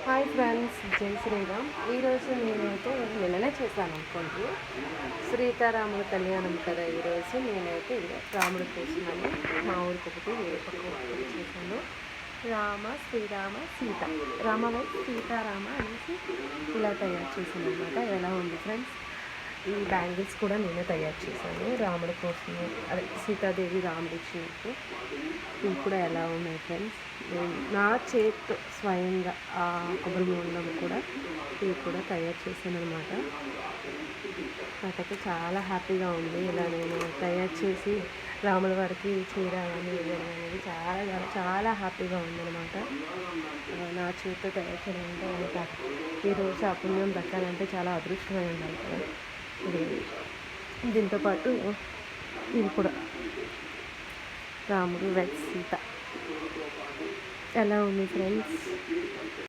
Hi friends, జై శ్రీరామ్. ఈరోజు నేనైతే నిన్ననే చేశాను అనుకోండి, సీతారాముల కళ్యాణం కదా. ఈరోజు నేనైతే రాముడి కోసమని మా ఊరికి ఒకటి వేరొక ఒకటి చేశాను. రామ శ్రీరామ సీత, రామవై సీతారామ అనేసి ఇలా తయారు చేశాను అనమాట. ఎలా ఉంది ఫ్రెండ్స్? ఈ బ్యాంగిల్స్ కూడా నేనే తయారు చేశాను రాముడి కోసం, అదే సీతాదేవి రాముడి ఇచ్చినట్టు. ఇవి కూడా ఎలా ఉన్నాయి ఫ్రెండ్స్? నేను నా చేతితో స్వయంగా ఆ కొబ్బరి బొండం కూడా ఇవి కూడా తయారు చేశాను అనమాట. నాకైతే చాలా హ్యాపీగా ఉంది. ఇలా నేను తయారు చేసి రాముల వారికి చీరాలని వేయడం అనేది చాలా చాలా చాలా హ్యాపీగా ఉందన్నమాట. నా చేతితో తయారు చేయడం అంటే ఇంకా ఈరోజు ఆ పుణ్యం దక్కాలంటే చాలా అదృష్టమై ఉండాలి కదా. దీంతోపాటు ఇది కూడా రాముడు వెజ్ సీత. ఎలా ఉంది ఫ్రెండ్స్?